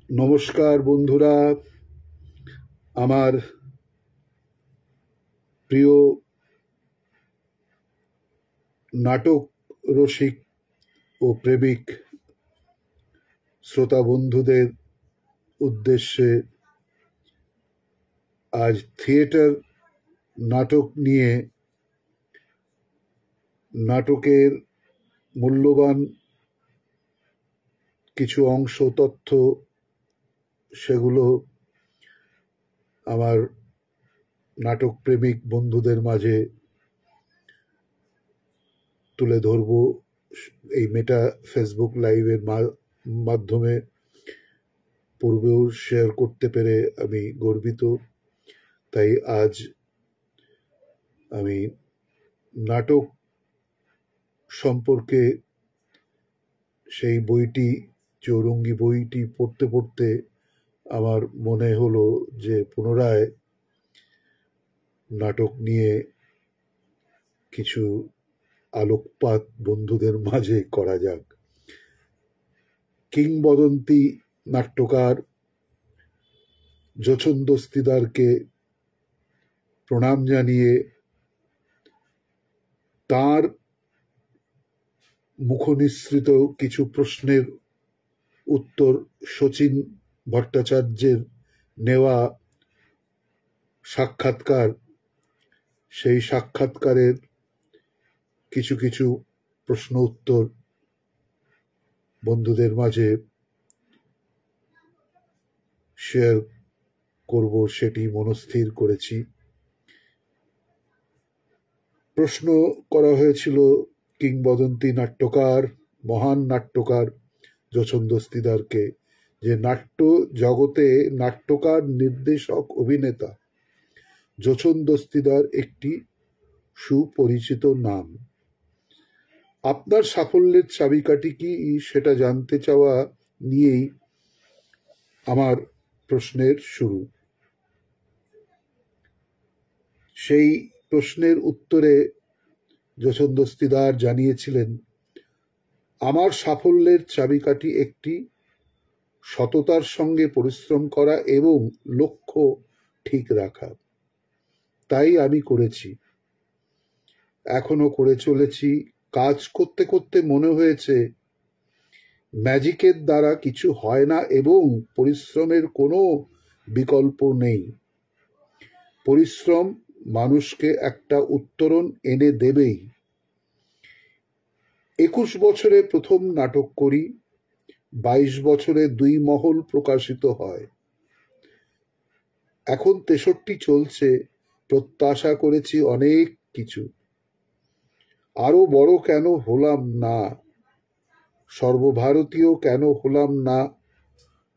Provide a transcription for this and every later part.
নমস্কার বন্ধুরা, আমার প্রিয় নাটক রসিক ও প্রেমিক শ্রোতা বন্ধুদের উদ্দেশ্যে আজ থিয়েটার নাটক নিয়ে নাটকের মূল্যবান কিছু অংশ তথ্য সেগুলো আমার নাটক প্রেমিক বন্ধুদের মাঝে তুলে ধরব। এই মেটা ফেসবুক লাইভের মাধ্যমে পূর্বেও শেয়ার করতে পেরে আমি গর্বিত। তাই আজ আমি নাটক সম্পর্কে সেই বইটি, চৌরঙ্গী বইটি পড়তে পড়তে আমার মনে হলো যে পুনরায় নাটক নিয়ে কিছু আলোকপাত বন্ধুদের মাঝে করা যাক। কিংবদন্তি নাট্যকার যোছন দস্তিদারকে প্রণাম জানিয়ে তার মুখনিসৃত কিছু প্রশ্নের উত্তর শচীন ভট্টাচার্যের নেওয়া সাক্ষাৎকার, সেই সাক্ষাৎকারের কিছু কিছু প্রশ্ন উত্তর বন্ধুদের মাঝে শেয়ার করব, সেটি মনস্থির করেছি। প্রশ্ন করা হয়েছিল কিংবদন্তি নাট্যকার, মহান নাট্যকার যোছন দস্তিদারকে যে নাট্য জগতে নাট্যকার, নির্দেশক, অভিনেতা যোছন দস্তিদার একটি সুপরিচিত নাম। আপনার সাফল্যের চাবিকাঠি কি সেটা জানতে চাওয়া নিয়েই আমার প্রশ্নের শুরু। সেই প্রশ্নের উত্তরে যোছন দস্তিদার জানিয়েছিলেন, আমার সাফল্যের চাবিকাঠি একটি সততার সঙ্গে পরিশ্রম করা এবং লক্ষ্য ঠিক রাখা। তাই আমি করেছি, এখনো করে চলেছি। কাজ করতে করতে মনে হয়েছে ম্যাজিকের দ্বারা কিছু হয় না এবং পরিশ্রমের কোনো বিকল্প নেই। পরিশ্রম মানুষকে একটা উত্তরণ এনে দেবেই। 21 বছরে প্রথম নাটক করি, 22 বছরে 2 মহল প্রকাশিত হয়, এখন 63 চলছে। প্রত্যাশা করেছি অনেক কিছু, আরো বড় কেন হলাম না, সর্বভারতীয় কেন হলাম না,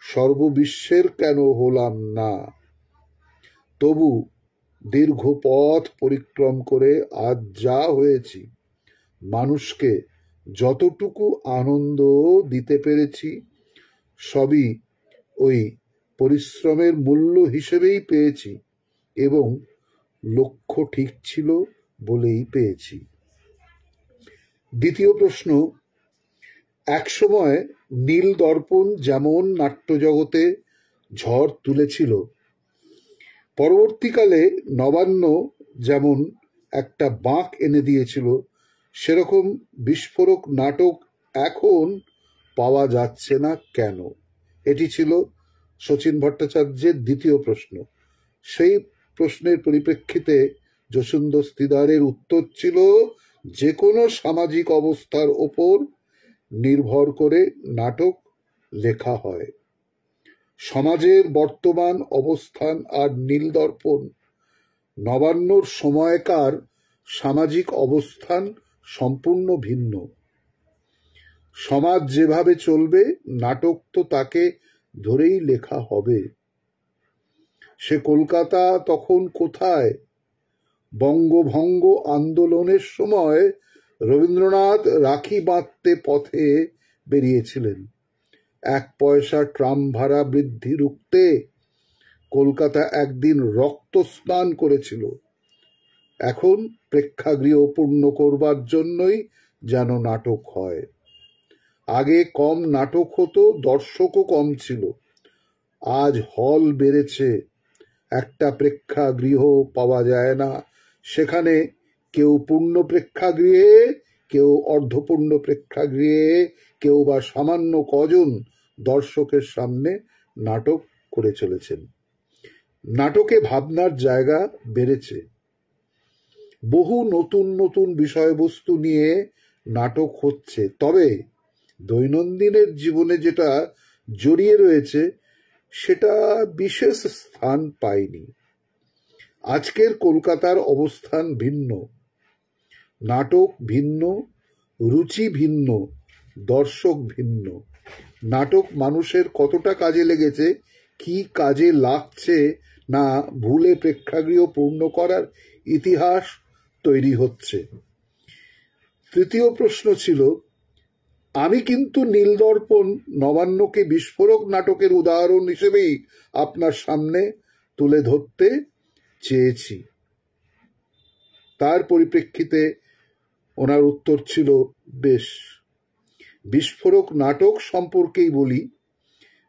সর্ববিশ্বের কেন হলাম না। তবু দীর্ঘ পথ পরিক্রম করে আজ যা হয়েছি, মানুষকে যতটুকু আনন্দ দিতে পেরেছি, সবই ওই পরিশ্রমের মূল্য হিসেবেই পেয়েছি এবং লক্ষ্য ঠিক ছিল বলেই পেয়েছি। দ্বিতীয় প্রশ্ন, একসময় নীল দর্পণ যেমন নাট্যজগতে ঝড় তুলেছিল, পরবর্তীকালে নবান্ন যেমন একটা বাঁক এনে দিয়েছিল, সেরকম বিস্ফোরক নাটক এখন পাওয়া যাচ্ছে না কেন? এটি ছিল শচীন ভট্টাচার্যের দ্বিতীয় প্রশ্ন। সেই প্রশ্নের পরিপ্রেক্ষিতে যোছন দস্তিদারের উত্তর ছিল, যে কোনো সামাজিক অবস্থার ওপর নির্ভর করে নাটক লেখা হয়। সমাজের বর্তমান অবস্থান আর নীলদর্পণ নবান্নর সময়কার সামাজিক অবস্থান সম্পূর্ণ ভিন্ন। সমাজ যেভাবে চলবে, নাটক তো তাকে ধরেই লেখা হবে। সে কলকাতা তখন কোথায়? বঙ্গভঙ্গ আন্দোলনের সময় রবীন্দ্রনাথ রাখি বাঁধতে পথে বেরিয়েছিলেন। 1 পয়সা ট্রাম ভাড়া বৃদ্ধি রুখতে কলকাতা একদিন রক্ত স্নান করেছিল। এখন প্রেক্ষাগৃহ পূর্ণ করবার জন্যই যেন নাটক হয়। আগে কম নাটক হতো, দর্শকও কম ছিল। আজ হল বেড়েছে, একটা প্রেক্ষাগৃহ পাওয়া যায় না, সেখানে কেউ পূর্ণ প্রেক্ষাগৃহে, কেউ অর্ধপূর্ণ প্রেক্ষাগৃহে, কেউ বা সামান্য কজন দর্শকের সামনে নাটক করে চলেছেন। নাটকে ভাবনার জায়গা বেড়েছে, বহু নতুন নতুন বিষয়বস্তু নিয়ে নাটক হচ্ছে, তবে দৈনন্দিনের জীবনে যেটা জড়িয়ে রয়েছে সেটা বিশেষ স্থান পায়নি। আজকের কলকাতার অবস্থান ভিন্ন, নাটক ভিন্ন, রুচি ভিন্ন, দর্শক ভিন্ন। নাটক মানুষের কতটা কাজে লেগেছে, কি কাজে লাগছে না ভুলে প্রেক্ষাগৃহ পূর্ণ করার ইতিহাস তৈরি হচ্ছে। তৃতীয় প্রশ্ন ছিল, আমি কিন্তু নীলদর্পণ নবান্নকে বিস্ফোরক নাটকের উদাহরণ হিসেবেই আপনার সামনে তুলে ধরতে চেয়েছি। তার পরিপ্রেক্ষিতে ওনার উত্তর ছিল, বেশ। বিস্ফোরক নাটক সম্পর্কেই বলি,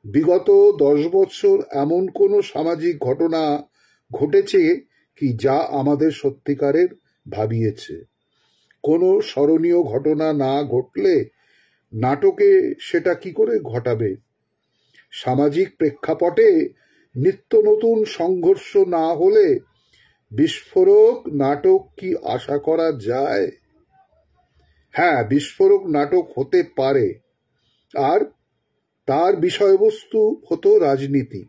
বিগত 10 বছর এমন কোনো সামাজিক ঘটনা ঘটেছে কি যা আমাদের সত্যিকারের ভাবিয়েছে? কোনো স্মরণীয় ঘটনা না ঘটলে নাটকে সেটা কি করে ঘটাবে? সামাজিক প্রেক্ষাপটে নিত্য নতুন সংঘর্ষ না হলে বিস্ফোরক নাটক কি আশা করা যায়? হ্যাঁ, বিস্ফোরক নাটক হতে পারে, আর তার বিষয়বস্তু হতো রাজনীতি।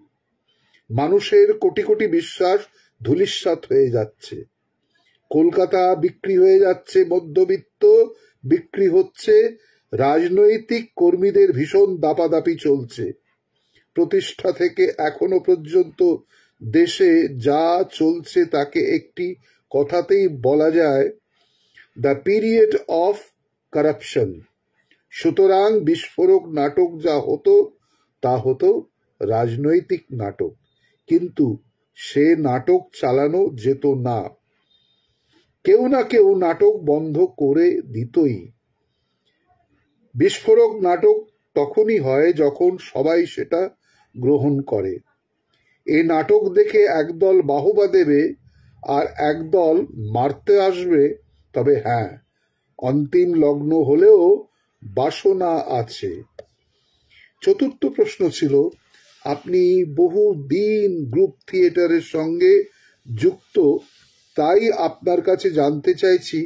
মানুষের কোটি কোটি বিশ্বাস ধূলিসাৎ হয়ে যাচ্ছে, কলকাতা বিক্রি হয়ে যাচ্ছে, মধ্যবিত্ত বিক্রি হচ্ছে, রাজনৈতিক কর্মীদের ভীষণ দাপাদাপি চলছে। প্রতিষ্ঠা থেকে এখনো পর্যন্ত দেশে যা চলছে তাকে একটি কথাতেই বলা যায়, দ্য পিরিয়ড অফ কারাপশন। সুতরাং বিস্ফোরক নাটক যা হতো তা হতো রাজনৈতিক নাটক, কিন্তু সে নাটক চালানো যেত না, কেউ না কেউ নাটক বন্ধ করে দিতই। বিস্ফোরক নাটক তখনই হয় যখন সবাই সেটা গ্রহণ করে। এ নাটক দেখে একদল বাহবা দেবে আর একদল মারতে আসবে, তবে হ্যাঁ, অন্তিম লগ্ন হলেও বাসনা আছে। চতুর্থ প্রশ্ন ছিল, আপনি বহু দিন গ্রুপ থিয়েটারের সঙ্গে যুক্ত, তাই আপনার কাছে জানতে চাইছি,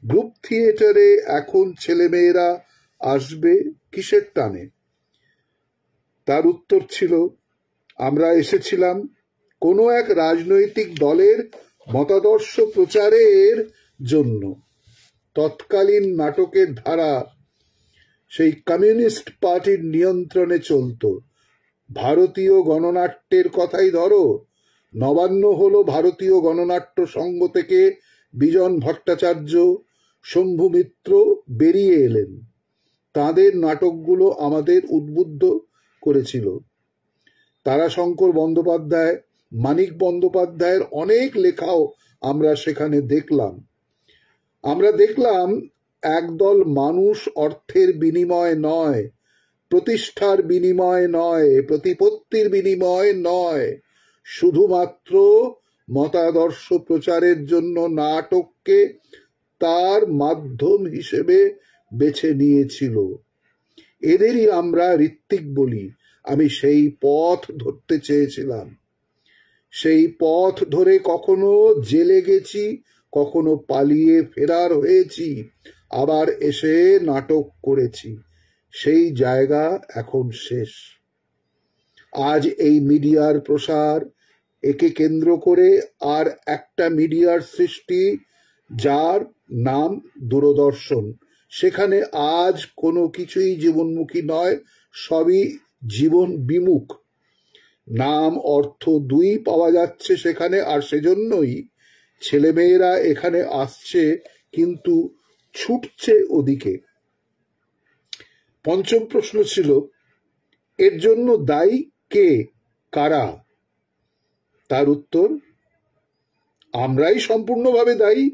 গ্রুপ থিয়েটারে এখন ছেলেমেয়েরা আসবে কিসের টানে? তার উত্তর ছিল, আমরা এসেছিলাম কোনো এক রাজনৈতিক দলের মতাদর্শ প্রচারের জন্য। তৎকালীন নাটকের ধারা সেই কমিউনিস্ট পার্টির নিয়ন্ত্রণে চলত। ভারতীয় গণনাট্যের কথাই ধরো, নবান্ন হলো ভারতীয় গণনাট্য সংঘ থেকে বিজন ভট্টাচার্য, শম্ভু মিত্র বেরিয়ে এলেন। তাঁদের নাটকগুলো আমাদের উদ্বুদ্ধ করেছিল। তারাশঙ্কর বন্দ্যোপাধ্যায়, মানিক বন্দ্যোপাধ্যায়ের অনেক লেখাও আমরা সেখানে দেখলাম। আমরা দেখলাম একদল মানুষ অর্থের বিনিময় নয়, প্রতিষ্ঠার বিনিময় নয়, প্রতিপত্তির বিনিময় নয়, শুধুমাত্র মতাদর্শ প্রচারের জন্য নাটককে তার মাধ্যম হিসেবে বেছে নিয়েছিল। এদেরই আমরা ঋত্বিক বলি। আমি সেই পথ ধরতে চেয়েছিলাম। সেই পথ ধরে কখনো জেলে গেছি, কখনো পালিয়ে ফেরার হয়েছি, আবার এসে নাটক করেছি। সেই জায়গা এখন শেষ। আজ এই মিডিয়ার প্রসার, একে কেন্দ্র করে আর একটা মিডিয়ার সৃষ্টি, যার নাম দূরদর্শন। সেখানে আজ কোনো কিছুই জীবনমুখী নয়, সবই জীবন বিমুখ। নাম অর্থ দুই পাওয়া যাচ্ছে সেখানে, আর সেজন্যই ছেলেমেয়েরা এখানে আসছে, কিন্তু ছুটছে ওদিকে। পঞ্চম প্রশ্ন ছিল, এর জন্য দায়ী কে, কারা? তার উত্তর, আমরাই সম্পূর্ণভাবে দায়ী।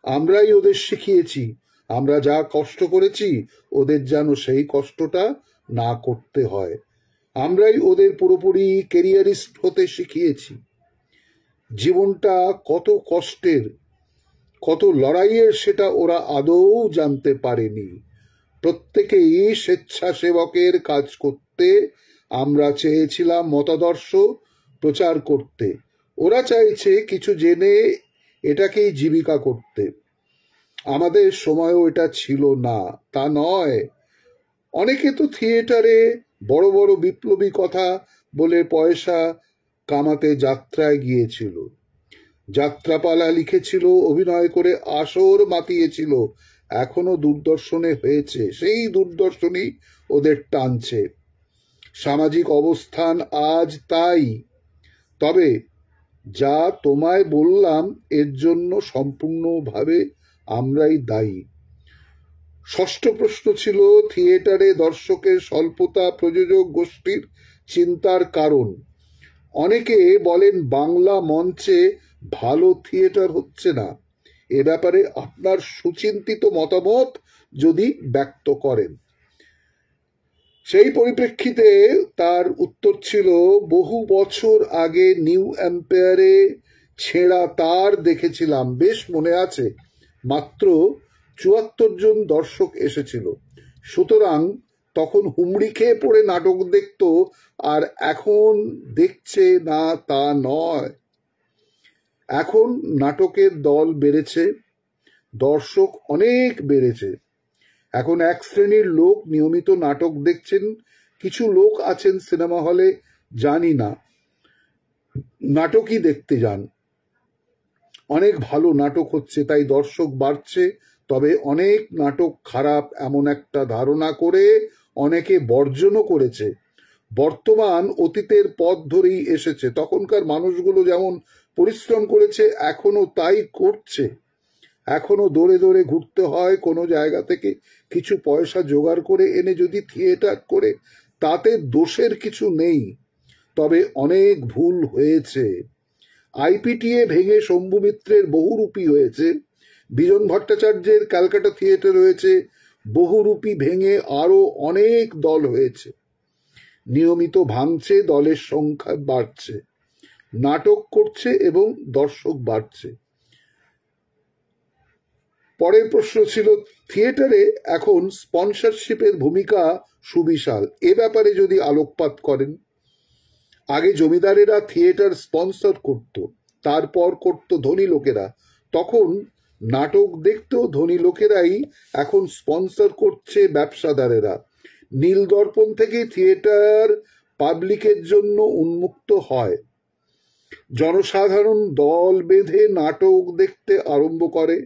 আমরাই ওদের শিখিয়েছি। আমরা যা কষ্ট করেছি ওদের যেন সেই কষ্টটা না করতে হয়। আমরাই ওদের পুরোপুরি ক্যারিয়ারিস্ট হতে শিখিয়েছি। জীবনটা কত কষ্টের, কত লড়াইয়ের সেটা ওরা আদৌ জানতে পারেনি। প্রত্যেকেই স্বেচ্ছাসেবকের কাজ করতে আমরা চেয়েছিলাম মতাদর্শ প্রচার করতে, ওরা চাইছে কিছু জেনে এটাকেই জীবিকা করতে। আমাদের সময়ও এটা ছিল না তা নয়। অনেকে তো থিয়েটারে বড় বড় বিপ্লবী কথা বলে পয়সা কামাতে যাত্রায় গিয়েছিল, যাত্রাপালা লিখেছিল, অভিনয় করে আসর মাতিয়েছিল। এখনো দূরদর্শনে হয়েছে, সেই দূরদর্শনই ওদের টানছে। সামাজিক অবস্থান আজ তাই। তবে যা তোমায় বললাম এর জন্য সম্পূর্ণভাবে আমরাই দায়ী। ষষ্ঠ প্রশ্ন ছিল থিয়েটারে দর্শকের স্বল্পতা প্রযোজক গোষ্ঠীর চিন্তার কারণ। অনেকে বলেন বাংলা মঞ্চে ভালো থিয়েটার হচ্ছে না। এ ব্যাপারে আপনার সুচিন্তিত মতামত যদি ব্যক্ত করেন। সেই পরিপ্রেক্ষিতে তার উত্তর ছিল, বহু বছর আগে নিউ এম্পায়ারে ছেঁড়া তার দেখেছিলাম, বেশ মনে আছে। মাত্র ৭৪ জন দর্শক এসেছিল। সুতরাং তখন হুমড়ি খেয়ে পড়ে নাটক দেখত, আর এখন দেখছে না তা নয়। এখন নাটকের দল বেড়েছে, দর্শক অনেক বেড়েছে। এখন এক শ্রেণীর লোক নিয়মিত নাটক দেখছেন, কিছু লোক আছেন সিনেমা হলে জানি না নাটকই দেখতে যান। অনেক ভালো নাটক হচ্ছে তাই দর্শক বাড়ছে। তবে অনেক নাটক খারাপ এমন একটা ধারণা করে অনেকে বর্জনও করেছে। বর্তমান অতীতের পথ ধরেই এসেছে। তখনকার মানুষগুলো যেমন পরিশ্রম করেছে এখনো তাই করছে। এখনো দৌড়ে দৌড়ে ঘুরতে হয় কোনো জায়গা থেকে কিছু পয়সা জোগাড় করে এনে যদি থিয়েটার করে, তাতে দোষের কিছু নেই। তবে অনেক ভুল হয়েছে। আইপিটিএ ভেঙে শম্ভু মিত্রের বহুরূপী হয়েছে, বিজন ভট্টাচার্যের ক্যালকাটা থিয়েটার হয়েছে, বহুরূপী ভেঙে আরো অনেক দল হয়েছে। নিয়মিত ভাঙছে, দলের সংখ্যা বাড়ছে, নাটক করছে এবং দর্শক বাড়ছে। পরের প্রশ্ন ছিল থিয়েটারে এখন স্পন্সরশিপের ভূমিকা সুবিশাল, এ ব্যাপারে যদি আলোকপাত করেন। আগে জমিদারেরা থিয়েটার স্পন্সর করত, তারপর করত ধনী লোকেরা। তখন নাটক দেখতো ধনী লোকেরাই, এখন স্পন্সর করছে ব্যবসাদারেরা। নীল দর্পণ থেকে থিয়েটার পাবলিকের জন্য উন্মুক্ত হয়। জনসাধারণ দল বেঁধে নাটক দেখতে আরম্ভ করে।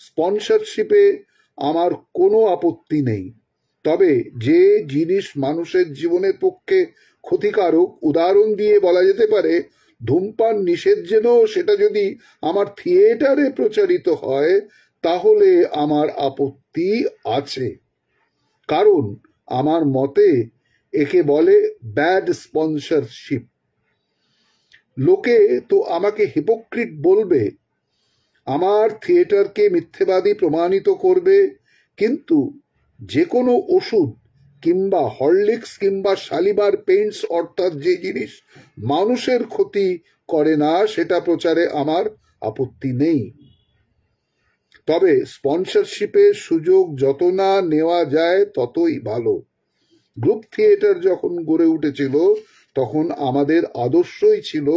স্পন্সরশিপে আমার কোনো আপত্তি নেই। তবে যে জিনিস মানুষের জীবনের পক্ষে ক্ষতিকারক, উদাহরণ দিয়ে বলা যেতে পারে ধূমপান নিষেধ, যেন সেটা যদি আমার থিয়েটারে প্রচারিত হয় তাহলে আমার আপত্তি আছে। কারণ আমার মতে একে বলে ব্যাড স্পন্সরশিপ। লোকে তো আমাকে হিপোক্রিট বলবে, আমার থিয়েটারকে মিথ্যেবাদী প্রমাণিত করবে। কিন্তু যে কোনো ওষুধ কিংবা হরলিক্স কিংবা শালিমার পেইন্টস, অর্থাৎ যে জিনিস মানুষের ক্ষতি করে না, সেটা প্রচারে আমার আপত্তি নেই। তবে স্পন্সরশিপের সুযোগ যত না নেওয়া যায় ততই ভালো। গ্রুপ থিয়েটার যখন গড়ে উঠেছিল তখন আমাদের আদর্শই ছিল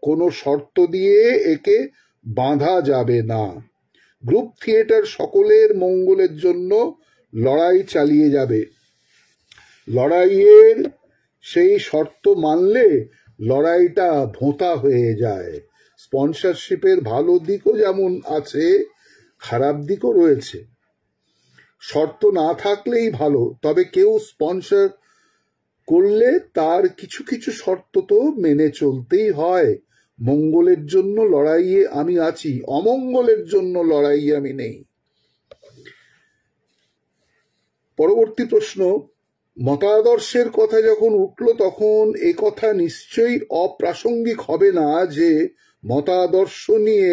কোনো শর্ত দিয়ে একে বাঁধা যাবে না। গ্রুপ থিয়েটার সকলের মঙ্গলের জন্য লড়াই চালিয়ে যাবে। লড়াইয়ের সেই শর্ত মানলে লড়াইটা ভোঁতা হয়ে যায়। স্পন্সরশিপের ভালো দিকও যেমন আছে, খারাপ দিকও রয়েছে। শর্ত না থাকলেই ভালো, তবে কেউ স্পন্সর করলে তার কিছু কিছু শর্ত তো মেনে চলতেই হয়। মঙ্গলের জন্য লড়াইয়ে আমি আছি, অমঙ্গলের জন্য লড়াইয়ে আমি নেই। পরবর্তী প্রশ্ন, মতাদর্শের কথা যখন উঠল তখন এ কথা নিশ্চয়ই অপ্রাসঙ্গিক হবে না যে মতাদর্শ নিয়ে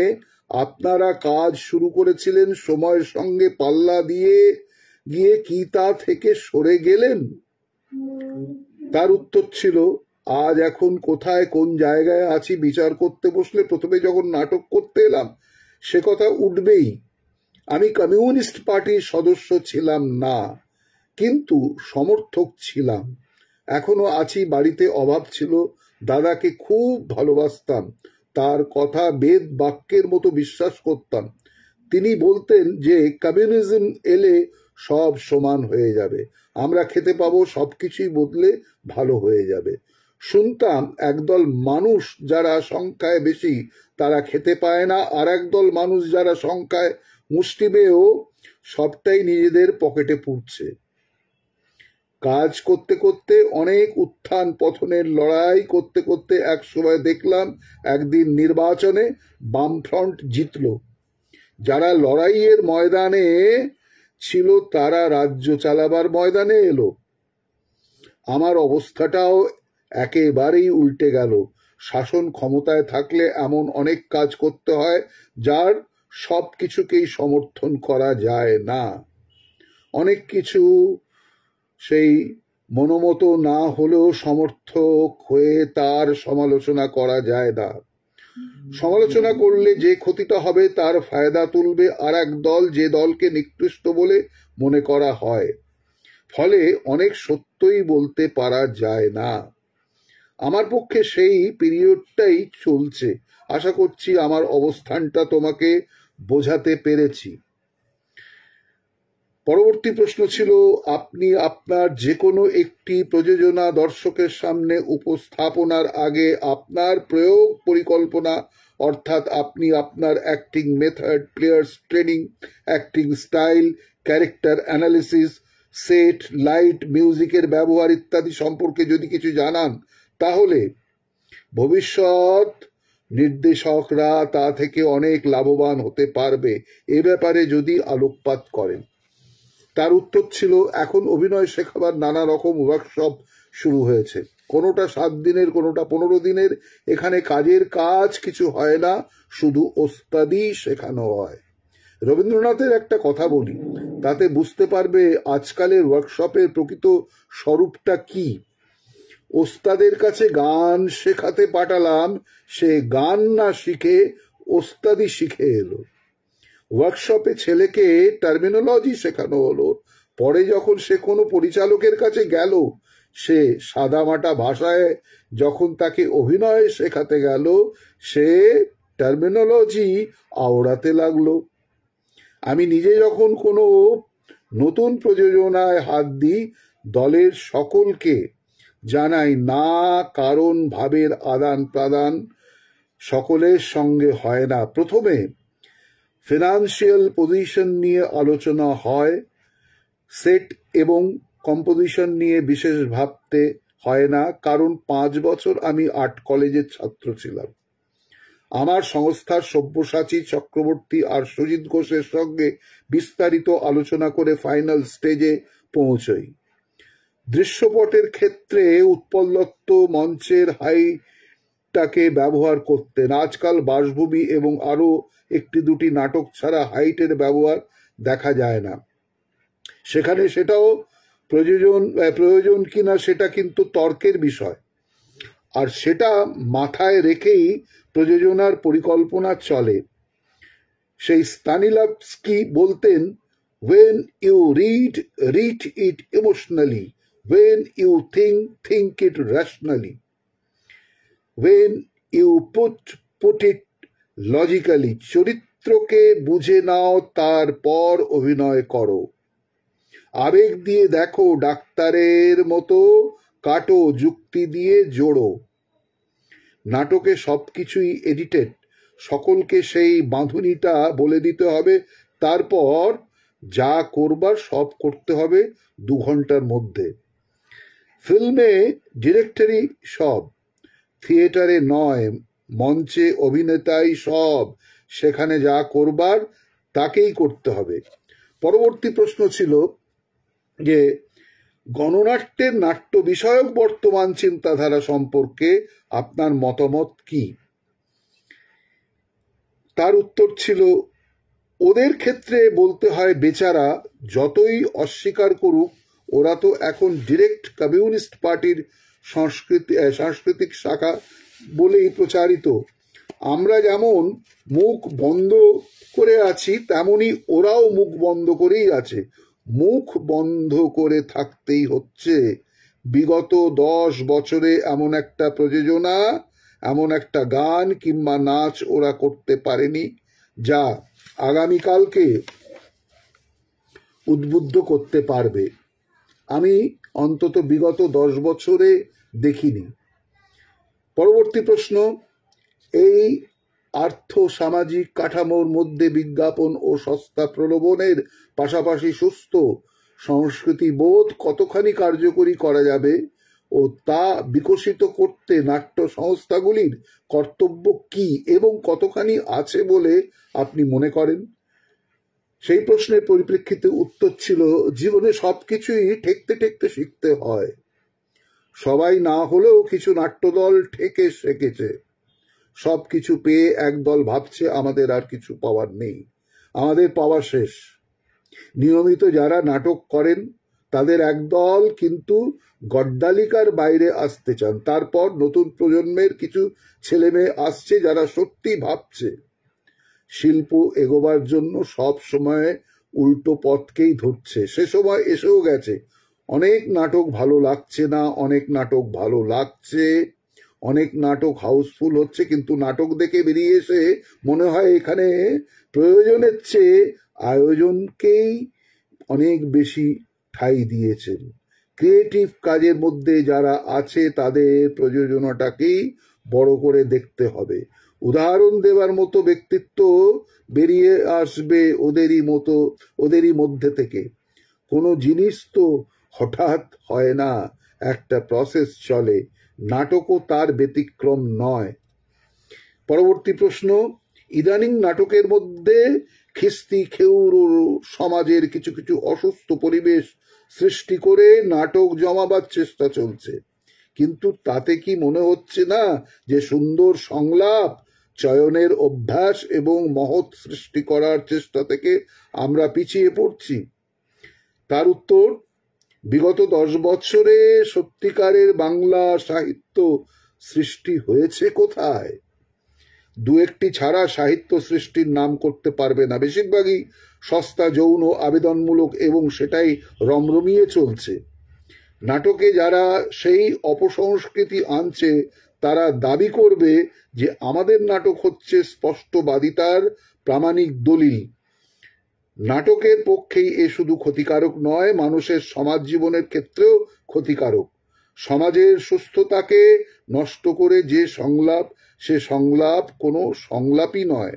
আপনারা কাজ শুরু করেছিলেন, সময়ের সঙ্গে পাল্লা দিয়ে গিয়ে কি তা থেকে সরে গেলেন? তার উত্তর ছিল, আজ এখন কোথায় কোন জায়গায় আছি বিচার করতে বসলে প্রথমে যখন নাটক করতে এলাম সে কথা উঠবেই। আমি কমিউনিস্ট পার্টির সদস্য ছিলাম না, কিন্তু সমর্থক ছিলাম। এখনো আছি। বাড়িতে অভাব ছিল, দাদাকে খুব ভালোবাসতাম, তার কথা বেদ বাক্যের মতো বিশ্বাস করতাম। তিনি বলতেন যে কমিউনিজম এলে সব সমান হয়ে যাবে, আমরা খেতে পাবো, সবকিছুই বদলে ভালো হয়ে যাবে। শুনতাম একদল মানুষ যারা সংখ্যায় বেশি তারা খেতে পায় না, আর একদল মানুষ যারা সংখ্যায় মুষ্টিমেয় সবটাই নিজেদের পকেটে পুড়ছে। কাজ করতে করতে অনেক উত্থান পতনের লড়াই করতে করতে এক সময় দেখলাম একদিন নির্বাচনে বামফ্রন্ট জিতল। যারা লড়াইয়ের ময়দানে ছিল তারা রাজ্য চালাবার ময়দানে এলো। আমার অবস্থাটাও একেবারেই উল্টে গেল। শাসন ক্ষমতায় থাকলে এমন অনেক কাজ করতে হয় যার সব কিছুকেই সমর্থন করা যায় না। অনেক কিছু সেই মনোমতো না হলেও সমর্থক হয়ে তার সমালোচনা করা যায় না। সমালোচনা করলে যে ক্ষতিটা হবে তার ফায়দা তুলবে আর এক দল, যে দলকে নিকৃষ্ট বলে মনে করা হয়। ফলে অনেক সত্যই বলতে পারা যায় না। আমার পক্ষে সেই পিরিয়ডটাই চলছে। আশা করছি আমার অবস্থানটা তোমাকে বোঝাতে পেরেছি। পরবর্তী প্রশ্ন ছিল, আপনি আপনার যে কোনো একটি প্রযোজনা দর্শকের সামনে উপস্থাপনার আগে আপনার প্রয়োগ পরিকল্পনা, অর্থাৎ আপনি আপনার acting method, players training, acting style, character analysis, set, light, মিউজিকের ব্যবহার ইত্যাদি সম্পর্কে যদি কিছু জানান তাহলে ভবিষ্যৎ নির্দেশকরা তা থেকে অনেক লাভবান হতে পারবে। এ ব্যাপারে যদি আলোকপাত করেন। তার উত্তর ছিল, এখন অভিনয় শেখাবার নানা রকম ওয়ার্কশপ শুরু হয়েছে, কোনোটা 7 দিনের, কোনোটা 15 দিনের। এখানে কাজের কাজ কিছু হয় না, শুধু ওস্তাদি শেখানো হয়। রবীন্দ্রনাথের একটা কথা বলি, তাতে বুঝতে পারবে আজকালের ওয়ার্কশপের প্রকৃত স্বরূপটা কি। ওস্তাদের কাছে গান শেখাতে পাঠালাম, সে গান না শিখে ওস্তাদি শিখে এলো। ওয়ার্কশপে ছেলেকে টার্মিনোলজি শেখানো হলো, পরে যখন সে কোনো পরিচালকের কাছে গেল, সে সাদামাটা ভাষায় যখন তাকে অভিনয় শেখাতে গেল, সে টার্মিনোলজি আওড়াতে লাগলো। আমি নিজে যখন কোনো নতুন প্রযোজনায় হাত দিই, দলের সকলকে জানাই না, কারণ ভাবের আদান প্রদান সকলের সঙ্গে হয় না। প্রথমে ফিনান্সিয়াল পজিশন নিয়ে আলোচনা হয়, সেট এবং কম্পোজিশন নিয়ে বিশেষ ভাবতে হয় না, কারণ 5 বছর আমি আর্ট কলেজের ছাত্র ছিলাম। আমার সংস্থার সব্যসাচী চক্রবর্তী আর সুজিত ঘোষের সঙ্গে বিস্তারিত আলোচনা করে ফাইনাল স্টেজে পৌঁছই। দৃশ্যপটের ক্ষেত্রে উৎপল দত্ত মঞ্চের হাইটটাকে ব্যবহার করতেন। আজকাল বাসভূমি এবং আরো 1-2টি নাটক ছাড়া হাইটের ব্যবহার দেখা যায় না। সেখানে সেটাও প্রয়োজন কিনা সেটা কিন্তু তর্কের বিষয়, আর সেটা মাথায় রেখেই প্রযোজনার পরিকল্পনা চলে। সেই স্তানিস্লাভস্কি বলতেন, when you read it emotionally, when you think it rationally, when you put it logically. চরিত্রকে বুঝে নাও, তারপর অভিনয় করো। আবেগ দিয়ে দেখো, ডাক্তারের মতো কাটো, যুক্তি দিয়ে জোড়ো। নাটকে সবকিছুই এডিটেড, সকলকে সেই বাঁধুনিটা বলে দিতে হবে, তারপর যা করবার সব করতে হবে 2 ঘন্টার মধ্যে। ফিল্মে ডিরেক্টরি সব, থিয়েটারে নয়, মঞ্চে অভিনেতাই সব, সেখানে যা করবার তাকেই করতে হবে। পরবর্তী প্রশ্ন ছিল যে গণনাট্যের নাট্য বিষয়ক বর্তমান চিন্তাধারা সম্পর্কে আপনার মতামত কি। তার উত্তর ছিল, ওদের ক্ষেত্রে বলতে হয় বেচারা যতই অস্বীকার করুক ওরা তো এখন ডিরেক্ট কমিউনিস্ট পার্টির সাংস্কৃতিক শাখা বলেই প্রচারিত। আমরা যেমন মুখ বন্ধ করে আছি, তেমনি ওরাও মুখ বন্ধ করেই আছে। মুখ বন্ধ করে থাকতেই হচ্ছে। বিগত 10 বছরে এমন একটা প্রযোজনা, এমন একটা গান কিংবা নাচ ওরা করতে পারেনি যা আগামীকালকে উদ্বুদ্ধ করতে পারবে। আমি অন্তত বিগত 10 বছরে দেখিনি। পরবর্তী প্রশ্ন, এই আর্থ সামাজিক কাঠামোর মধ্যে বিজ্ঞাপন ও সস্তা প্রলোভনের পাশাপাশি সুস্থ সংস্কৃতি বোধ কতখানি কার্যকরী করা যাবে ও তা বিকশিত করতে নাট্য সংস্থাগুলির কর্তব্য কি এবং কতখানি আছে বলে আপনি মনে করেন? সেই প্রশ্নের পরিপ্রেক্ষিতে উত্তর ছিল, জীবনে সবকিছুই ঠেকতে ঠেকতে শিখতে হয়। সবাই না হলেও কিছু নাট্যদল ঠেকে শেখেছে। সবকিছু পেয়ে একদল ভাবছে আমাদের আর কিছু পাওয়ার নেই, আমাদের পাওয়া শেষ। নিয়মিত যারা নাটক করেন তাদের একদল কিন্তু গড্ডালিকার বাইরে আসতে চান। তারপর নতুন প্রজন্মের কিছু ছেলে মেয়ে আসছে যারা সত্যি ভাবছে। শিল্প এগোবার জন্য সব সময় উল্টো পথকেই ধরছে। সে সময় এসেও গেছে। অনেক নাটক ভালো লাগছে না, অনেক নাটক ভালো লাগছে, অনেক নাটক হাউসফুল হচ্ছে, কিন্তু নাটক দেখে বেরিয়ে এসে মনে হয় এখানে প্রয়োজনের চেয়ে আয়োজনকেই অনেক বেশি ঠাঁই দিয়েছেন। ক্রিয়েটিভ কাজের মধ্যে যারা আছে তাদের প্রযোজনাটাকেই বড় করে দেখতে হবে। উদাহরণ দেওয়ার মতো ব্যক্তিত্ব বেরিয়ে আসবে ওদেরই মধ্যে থেকে। কোনো জিনিস তো হঠাৎ হয় না, একটা প্রসেস চলে। নাটকও তার ব্যতিক্রম নয়। পরবর্তী প্রশ্ন, ইদানিং নাটকের মধ্যে খিস্তি খেউর সমাজের কিছু কিছু অসুস্থ পরিবেশ সৃষ্টি করে নাটক জমাবার চেষ্টা চলছে, কিন্তু তাতে কি মনে হচ্ছে না যে সুন্দর সংলাপ চয়নের অভ্যাস এবং মহৎ সৃষ্টি করার চেষ্টা থেকে আমরা পিছিয়ে পড়ছি? তার উত্তর, বিগত 10 বছরে সত্যিকারের বাংলা সাহিত্য সৃষ্টি হয়েছে কোথায়? দু একটি ছাড়া সাহিত্য সৃষ্টির নাম করতে পারবে না। বেশিরভাগই সস্তা, যৌন, আবেদনমূলক এবং সেটাই রমরমিয়ে চলছে। নাটকে যারা সেই অপসংস্কৃতি আনছে তারা দাবি করবে যে আমাদের নাটক হচ্ছে স্পষ্টবাদিতার প্রামাণিক দলিল। নাটকের পক্ষেই এ শুধু ক্ষতিকারক নয়, মানুষের সমাজ জীবনের ক্ষেত্রেও ক্ষতিকারক। সমাজের সুস্থতাকে নষ্ট করে যে সংলাপ, সে সংলাপ কোনো সংলাপই নয়।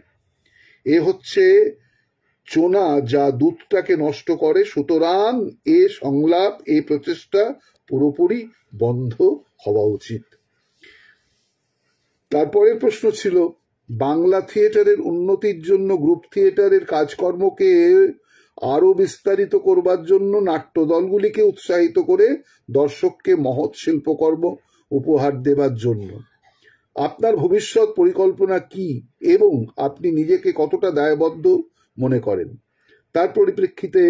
এ হচ্ছে চোনা যা দুধটাকে নষ্ট করে। সুতরাং এ সংলাপ, এই প্রচেষ্টা পুরোপুরি বন্ধ হওয়া উচিত। তারপরের প্রশ্ন ছিল, বাংলা থিয়েটারের উন্নতির জন্য গ্রুপ থিয়েটারের কাজকর্মকে আরো বিস্তারিত করবার জন্য নাট্যদলগুলিকে উৎসাহিত করে দর্শককে মহৎ শিল্পকর্ম উপহার দেবার জন্য আপনার ভবিষ্যৎ পরিকল্পনা কি এবং আপনি নিজেকে কতটা দায়বদ্ধ মনে করেন? তার পরিপ্রেক্ষিতে,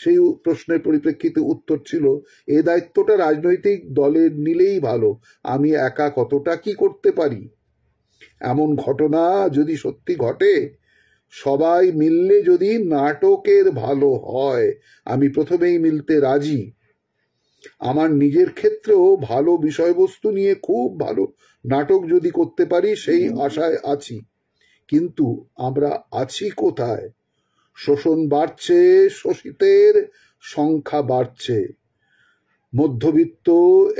সেই প্রশ্নের পরিপ্রেক্ষিতে উত্তর ছিল, এ দায়িত্বটা রাজনৈতিক দলের নিলেই ভালো। আমি একা কতটা কি করতে পারি? এমন ঘটনা যদি সত্যি ঘটে, সবাই মিললে যদি নাটকের ভালো হয়, আমি প্রথমেই মিলতে রাজি। আমার নিজের ক্ষেত্রেও ভালো বিষয়বস্তু নিয়ে খুব ভালো নাটক যদি করতে পারি সেই আশায় আছি। কিন্তু আমরা আছি কোথায়? শোষণ বাড়ছে, শোষিতের সংখ্যা বাড়ছে, মধ্যবিত্ত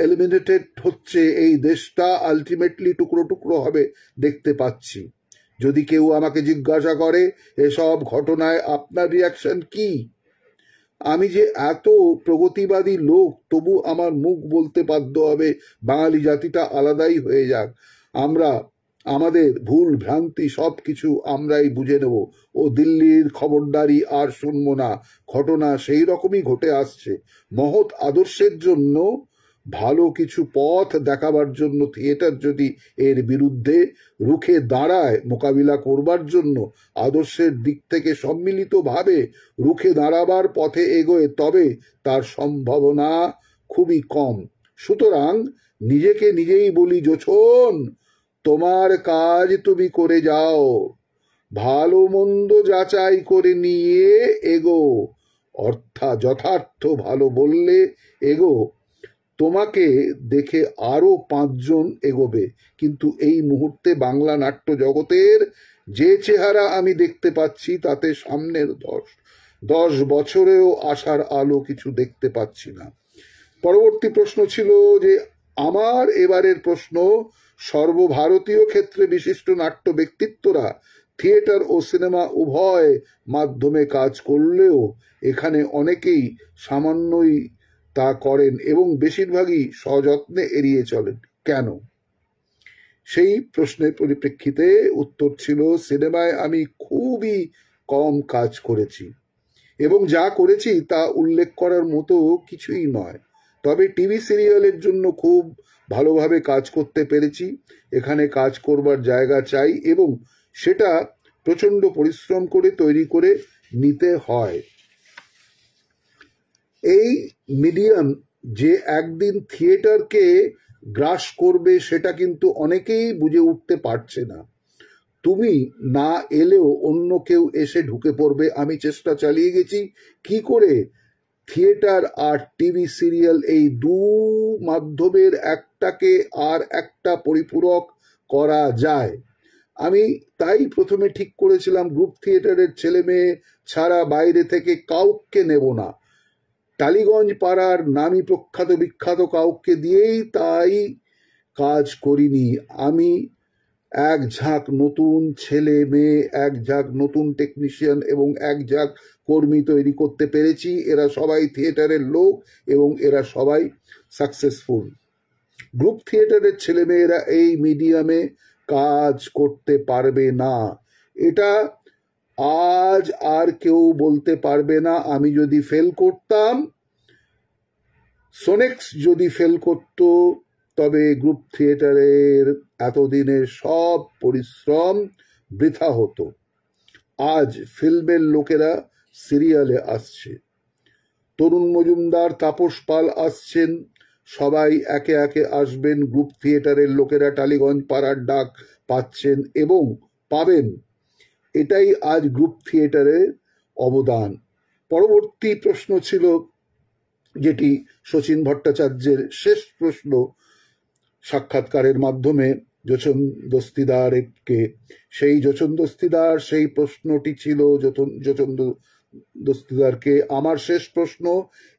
এলিমিনেটেড হচ্ছে। এই দেশটা আলটিমেটলি টুকরো টুকরো হবে দেখতে পাচ্ছি। যদি কেউ আমাকে জিজ্ঞাসা করে এসব ঘটনায় আপনার রিয়াকশন কি, আমি যে এত প্রগতিবাদী লোক, তবু আমার মুখ বলতে বাধ্য হবে বাঙালি জাতিটা আলাদাই হয়ে যাক। আমরা আমাদের ভুল ভ্রান্তি সব কিছু আমরাই বুঝে নেব ও দিল্লির খবরদারি আর শুনবো না। ঘটনা সেই রকমই ঘটে আসছে। মহৎ আদর্শের জন্য ভালো কিছু পথ দেখাবার জন্য থিয়েটার যদি এর বিরুদ্ধে রুখে দাঁড়ায়, মোকাবিলা করবার জন্য আদর্শের দিক থেকে সম্মিলিতভাবে রুখে দাঁড়াবার পথে এগোয়, তবে তার সম্ভাবনা খুবই কম। সুতরাং নিজেকে নিজেই বলি, যোছন, তোমার কাজ তুমি করে যাও, ভালো মন্দ যাচাই করে নিয়ে এগো, অর্থাৎ যথার্থ ভালো বললে এগো, তোমাকে দেখে আরো 5 জন এগোবে। কিন্তু এই মুহূর্তে বাংলা নাট্য জগতের যে চেহারা আমি দেখতে পাচ্ছি, তাতে সামনের 10 বছরেও আশার আলো কিছু দেখতে পাচ্ছি না। পরবর্তী প্রশ্ন ছিল যে আমার এবারের প্রশ্ন, সর্বভারতীয় ক্ষেত্রে বিশিষ্ট নাট্য ব্যক্তিত্বরা থিয়েটার ও সিনেমা উভয় মাধ্যমে কাজ করলেও এখানে অনেকেই সামান্যই তা করেন এবং বেশিরভাগই সযত্নে এড়িয়ে চলেন, কেন? সেই প্রশ্নের পরিপ্রেক্ষিতে উত্তর ছিল, সিনেমায় আমি খুবই কম কাজ করেছি এবং যা করেছি তা উল্লেখ করার মতো কিছুই নয়। তবে টিভি সিরিয়ালের জন্য খুব ভালোভাবে কাজ করতে পেরেছি। এখানে কাজ করবার জায়গা চাই এবং সেটা প্রচণ্ড পরিশ্রম করে তৈরি করে নিতে হয়। এই মিডিয়াম যে একদিন থিয়েটারকে গ্রাস করবে সেটা কিন্তু অনেকেই বুঝে উঠতে পারছে না। তুমি না এলেও অন্য কেউ এসে ঢুকে পড়বে। আমি চেষ্টা চালিয়ে গেছি কি করে থিয়েটার আর টিভি সিরিয়াল এই দু মাধ্যমের একটাকে আর একটা পরিপূরক করা যায়। আমি তাই প্রথমে ঠিক করেছিলাম গ্রুপ থিয়েটারের ছেলে মেয়ে ছাড়া বাইরে থেকে কাউকে নেব না। টালিগঞ্জ পাড়ার নামী প্রখ্যাত বিখ্যাত কাউকে দিয়েই তাই কাজ করিনি। আমি এক ঝাঁক নতুন ছেলে মেয়ে, এক ঝাঁক নতুন টেকনিশিয়ান এবং এক ঝাঁক কর্মী তৈরি করতে পেরেছি। এরা সবাই থিয়েটারের লোক এবং এরা সবাই সাকসেসফুল। গ্রুপ থিয়েটারের ছেলেমেয়েরা এই মিডিয়ামে কাজ করতে পারবে না, এটা আজ আর কেউ বলতে পারবে না। আমি যদি ফেল করতাম, সোনেক্স যদি ফেল করত, তবে গ্রুপ থিয়েটারের এতদিনের সব পরিশ্রম বৃথা হতো। আজ ফিল্মের লোকেরা সিরিয়ালে আসছে, তরুণ মজুমদার, তাপস পাল আসছেন, সবাই একে একে আসবেন। গ্রুপ থিয়েটারের লোকেরা টালিগঞ্জ পাড়ার ডাক পাচ্ছেন এবং পাবেন। এটাই আজ গ্রুপ থিয়েটারের অবদান। পরবর্তী প্রশ্ন ছিল যেটি শচীন ভট্টাচার্যের শেষ প্রশ্ন সাক্ষাৎকারের মাধ্যমে যোচন দস্তিদারকে। সেই যোচন দস্তিদার সেই প্রশ্নটি ছিল যোচন দস্তিদারকে, আমার শেষ প্রশ্ন,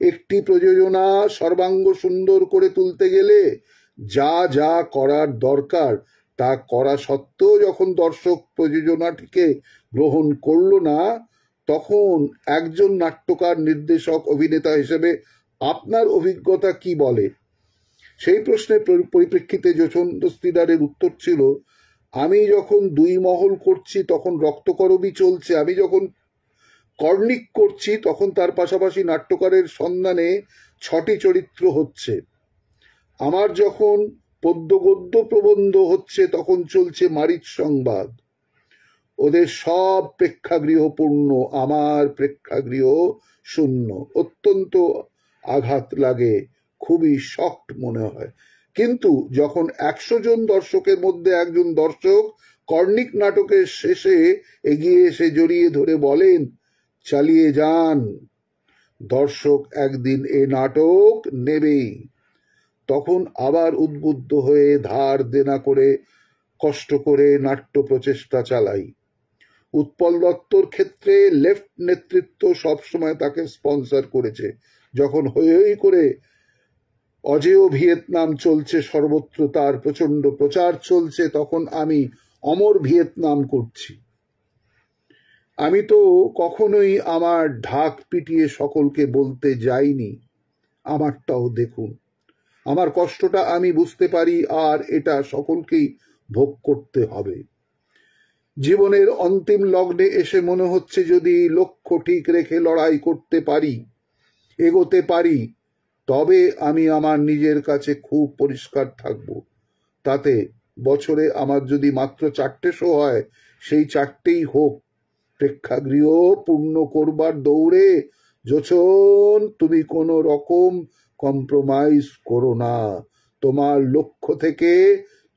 একটি প্রযোজনা সর্বাঙ্গ সুন্দর করে তুলতে গেলে যা যা করার দরকার তা করা সত্ত্বেও যখন দর্শক প্রযোজনাটিকে গ্রহণ করল না, তখন একজন নাট্যকার, নির্দেশক, অভিনেতা হিসেবে আপনার অভিজ্ঞতা কি বলে? সেই প্রশ্নের পরিপ্রেক্ষিতে যোচন দস্তিদারের উত্তর ছিল, আমি যখন 2 মহল করছি তখন রক্তকরবী চলছে, আমি যখন কর্ণিক করছি তখন তার পাশাপাশি নাট্যকারের সন্ধানে 6টি চরিত্র হচ্ছে, আমার যখন পদ্য গদ্য প্রবন্ধ হচ্ছে তখন চলছে মারিচ সংবাদ। ওদের সব প্রেক্ষাগৃহ পূর্ণ, আমার প্রেক্ষাগৃহ শূন্য। অত্যন্ত আঘাত লাগে, খুবই শক্ট মনে হয়। কিন্তু যখন 100 জন দর্শকের মধ্যে একজন দর্শক কর্ণিক নাটকের শেষে এগিয়ে এসে জড়িয়ে ধরে বলেন, চালিয়ে যান, দর্শক একদিন এ নাটক নেবেই, তখন আবার উদ্বুদ্ধ হয়ে ধার দেনা করে কষ্ট করে নাট্য প্রচেষ্টা চালাই। উৎপল দত্তর ক্ষেত্রে লেফট নেতৃত্ব সবসময় তাকে স্পন্সর করেছে। যখন হই হই করে অজেয় ভিয়েতনাম চলছে, সর্বত্র তার প্রচন্ড প্রচার চলছে, তখন আমি অমর ভিয়েতনাম করছি। আমি তো কখনোই আমার ঢাক পিটিয়ে সকলকে বলতে যাইনি, আমারটাও দেখুন। আমার কষ্টটা আমি বুঝতে পারি আর এটা সকলকেই ভোগ করতে হবে। জীবনের অন্তিম লগ্নে এসে মনে হচ্ছে যদি লক্ষ্য ঠিক রেখে লড়াই করতে পারি, এগোতে পারি, তবে আমি আমার নিজের কাছে খুব পরিষ্কার থাকব। তাতে বছরে আমার যদি মাত্র 4টে শো হয়, সেই 4টেই হোক। প্রেক্ষাগৃহ পূর্ণ করবার দৌড়ে যোচন তুমি কোনো রকম কম্প্রোমাইজ করো না। তোমার লক্ষ্য থেকে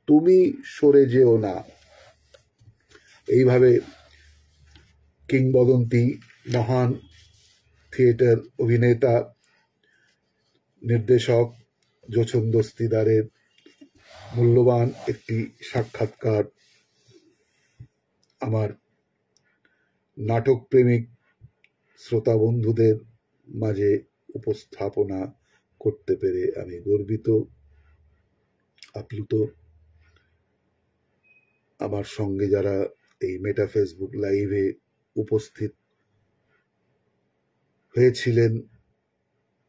তুমি সরে যেও না। এইভাবে কিংবদন্তি মহান থিয়েটার অভিনেতা নির্দেশক যোচন দস্তিদারের মূল্যবান একটি সাক্ষাৎকার আমার নাটক প্রেমিক শ্রোতা বন্ধুদের মাঝে উপস্থাপনা করতে পেরে আমি গর্বিত, আপ্লুত। আমার সঙ্গে যারা এই মেটা ফেসবুক লাইভে উপস্থিত হয়েছিলেন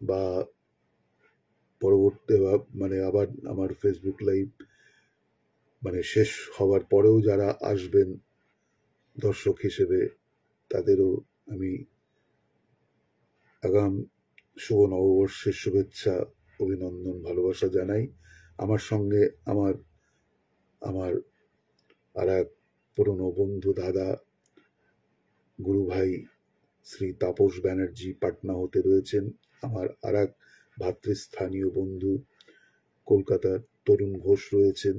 বা পরবর্তী আবার আমার ফেসবুক লাইভ শেষ হওয়ার পরেও যারা আসবেন দর্শক হিসেবে, তাদেরও আমি আগাম শুভ নববর্ষের শুভেচ্ছা, অভিনন্দন, ভালোবাসা জানাই। আমার সঙ্গে আমার আর এক পুরনো বন্ধু, দাদা, গুরু ভাই শ্রী তাপস ব্যানার্জি পাটনা হতে রয়েছেন। আমার আর এক ভাতৃস্থানীয় বন্ধু কলকাতার তরুণ ঘোষ রয়েছেন,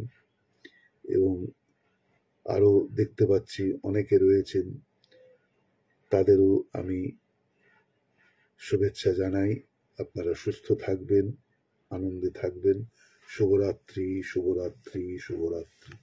এবং আরো দেখতে পাচ্ছি অনেকে রয়েছেন। তাদেরও আমি শুভেচ্ছা জানাই। আপনারা সুস্থ থাকবেন, আনন্দে থাকবেন। শুভরাত্রি, শুভরাত্রি, শুভরাত্রি।